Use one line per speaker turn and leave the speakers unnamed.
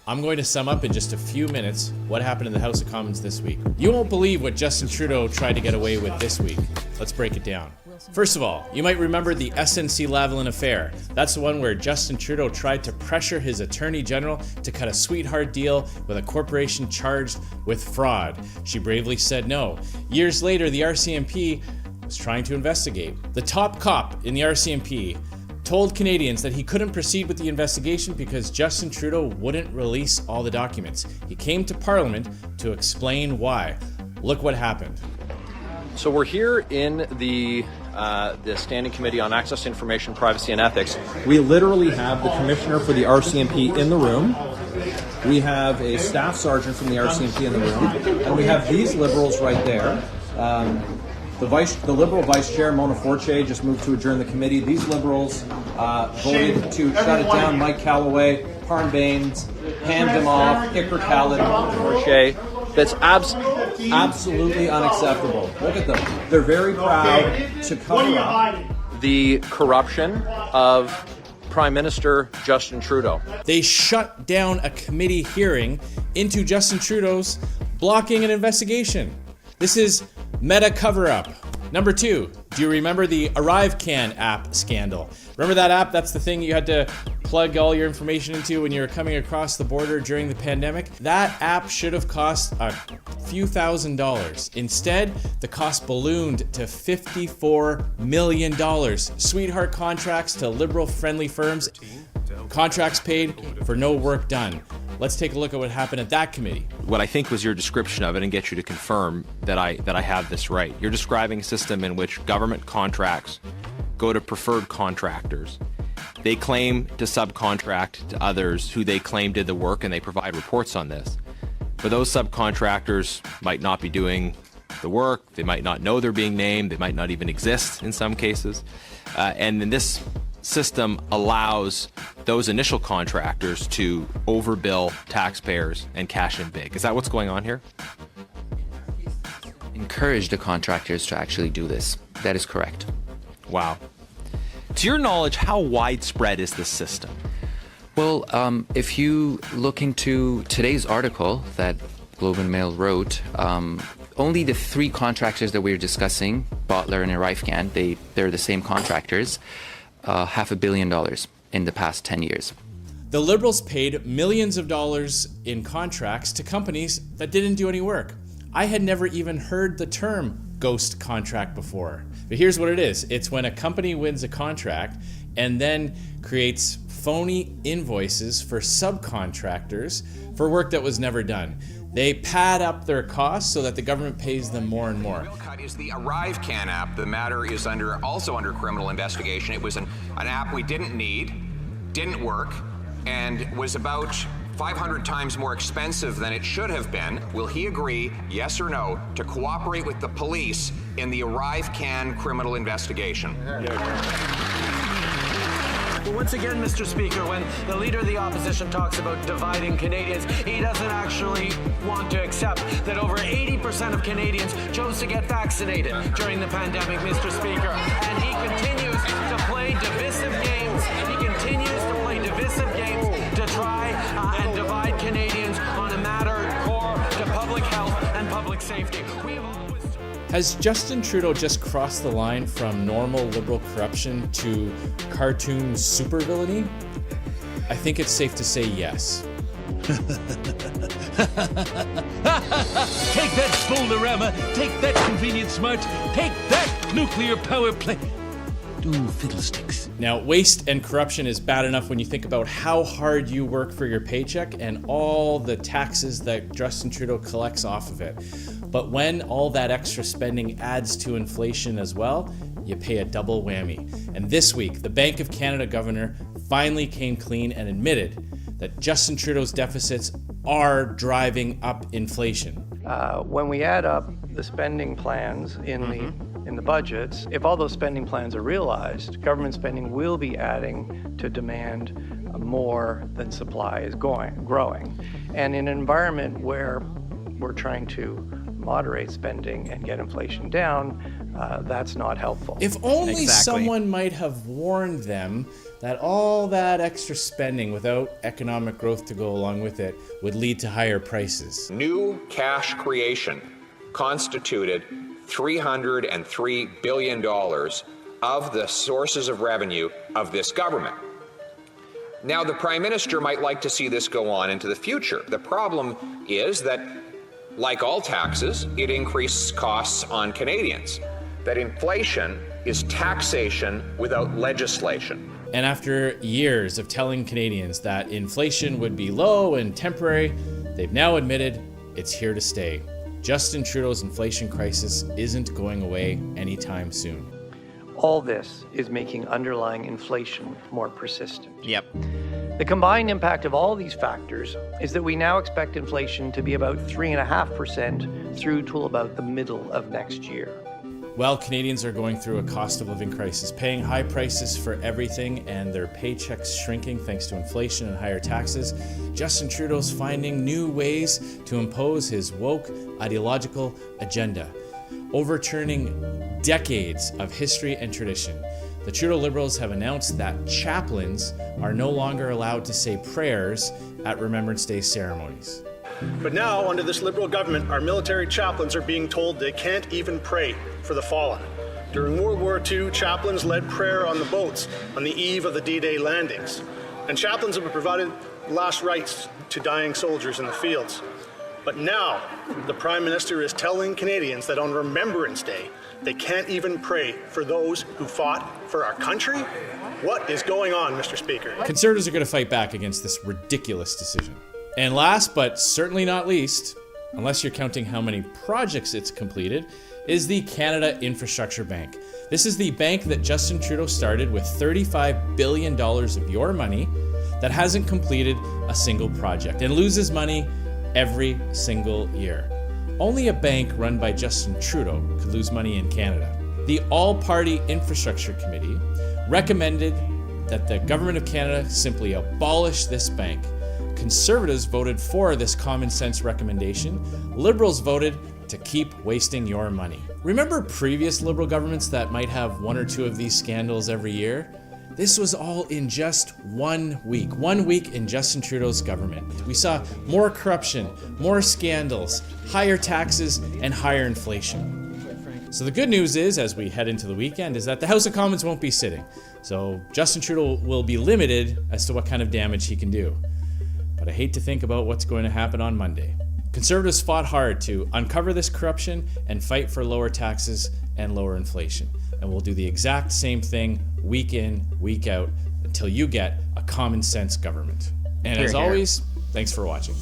I'm going to sum up in just a few minutes what happened in the House of Commons this week. You won't believe what Justin Trudeau tried to get away with this week. Let's break it down. First of all, you might remember the SNC Lavalin affair. That's the one where Justin Trudeau tried to pressure his Attorney General to cut a sweetheart deal with a corporation charged with fraud. She bravely said no. Years later, the RCMP was trying to investigate. The top cop in the RCMP told Canadians that he couldn't proceed with the investigation because Justin Trudeau wouldn't release all the documents. He came to Parliament to explain why. Look what happened.
So we're here in the Standing Committee on Access to Information, Privacy and Ethics. We literally have the Commissioner for the RCMP in the room. We have a Staff Sergeant from the RCMP in the room. And we have these Liberals right there. The Liberal Vice Chair, Mona Fortier, just moved to adjourn the committee. These Liberals voted to shut it down. Mike Callaway, Parn Baines, hand him off, Iker Khalid, Fortier. That's absolutely unacceptable. Look at them. They're very proud to cover up the corruption of Prime Minister Justin Trudeau.
They shut down a committee hearing into Justin Trudeau's blocking an investigation. This is meta cover-up. Number 2, do you remember the ArriveCan app scandal? Remember that app? That's the thing you had to plug all your information into when you were coming across the border during the pandemic. That app should have cost a few $1,000s. Instead, the cost ballooned to $54 million. Sweetheart contracts to liberal-friendly firms. Contracts paid for no work done. Let's take a look at what happened at that committee.
What I think was your description of it, and get you to confirm that I have this right. You're describing a system in which government contracts go to preferred contractors. They claim to subcontract to others who they claim did the work, and they provide reports on this. But those subcontractors might not be doing the work. They might not know they're being named. They might not even exist in some cases. And then this system allows those initial contractors to overbill taxpayers and cash in big. Is that what's going on here?
Encourage the contractors to actually do this. That is correct.
Wow. To your knowledge, how widespread is this system?
Well, if you look into today's article that Globe and Mail wrote, only the 3 contractors that we're discussing, Bottler and ArriveCan, they're the same contractors, $500 million in the past 10 years.
The Liberals paid millions of dollars in contracts to companies that didn't do any work. I had never even heard the term ghost contract before. But here's what it is. It's when a company wins a contract and then creates phony invoices for subcontractors for work that was never done. They pad up their costs so that the government pays them more and more.
Cut is the ArriveCan app. The matter is also under criminal investigation. It was an app we didn't need, didn't work, and was about 500 times more expensive than it should have been. Will he agree, yes or no, to cooperate with the police in the ArriveCan criminal investigation?
Well, once again, Mr. Speaker, when the Leader of the Opposition talks about dividing Canadians, he doesn't actually want to accept that over 80% of Canadians chose to get vaccinated during the pandemic, Mr. Speaker. And he continues to play divisive games. He continues to play divisive games to try and divide Canadians on a matter core to public health and public safety.
Has Justin Trudeau just crossed the line from normal Liberal corruption to cartoon supervillainy? I think it's safe to say yes.
Take that Boulderama, take that Convenient Smart, take that nuclear power plant. Do fiddlesticks.
Now, waste and corruption is bad enough when you think about how hard you work for your paycheck and all the taxes that Justin Trudeau collects off of it. But when all that extra spending adds to inflation as well, you pay a double whammy. And this week, the Bank of Canada governor finally came clean and admitted that Justin Trudeau's deficits are driving up inflation.
When we add up the spending plans in the budgets, if all those spending plans are realized, government spending will be adding to demand more than supply is growing. And in an environment where we're trying to moderate spending and get inflation down, that's not helpful.
If only someone might have warned them that all that extra spending without economic growth to go along with it would lead to higher prices.
New cash creation constituted $303 billion of the sources of revenue of this government. Now, the Prime Minister might like to see this go on into the future. The problem is that, like all taxes, it increases costs on Canadians. That inflation is taxation without legislation.
And after years of telling Canadians that inflation would be low and temporary, they've now admitted it's here to stay. Justin Trudeau's inflation crisis isn't going away anytime soon.
All this is making underlying inflation more persistent.
Yep.
The combined impact of all these factors is that we now expect inflation to be about 3.5% through to about the middle of next year.
Well, Canadians are going through a cost of living crisis, paying high prices for everything and their paychecks shrinking thanks to inflation and higher taxes. Justin Trudeau's finding new ways to impose his woke ideological agenda, overturning decades of history and tradition. The Trudeau Liberals have announced that chaplains are no longer allowed to say prayers at Remembrance Day ceremonies.
But now, under this Liberal government, our military chaplains are being told they can't even pray for the fallen. During World War II, chaplains led prayer on the boats on the eve of the D-Day landings. And chaplains have provided last rites to dying soldiers in the fields. But now, the Prime Minister is telling Canadians that on Remembrance Day, they can't even pray for those who fought for our country? What is going on, Mr. Speaker?
Conservatives are going to fight back against this ridiculous decision. And last, but certainly not least, unless you're counting how many projects it's completed, is the Canada Infrastructure Bank. This is the bank that Justin Trudeau started with $35 billion of your money that hasn't completed a single project and loses money every single year. Only a bank run by Justin Trudeau could lose money in Canada. The All-Party Infrastructure Committee recommended that the Government of Canada simply abolish this bank. Conservatives voted for this common sense recommendation. Liberals voted to keep wasting your money. Remember previous Liberal governments that might have one or two of these scandals every year? This was all in just 1 week. 1 week in Justin Trudeau's government. We saw more corruption, more scandals, higher taxes, and higher inflation. So the good news is, as we head into the weekend, is that the House of Commons won't be sitting. So Justin Trudeau will be limited as to what kind of damage he can do. But I hate to think about what's going to happen on Monday. Conservatives fought hard to uncover this corruption and fight for lower taxes and lower inflation. And we'll do the exact same thing week in, week out, until you get a common sense government. And as always, thanks for watching.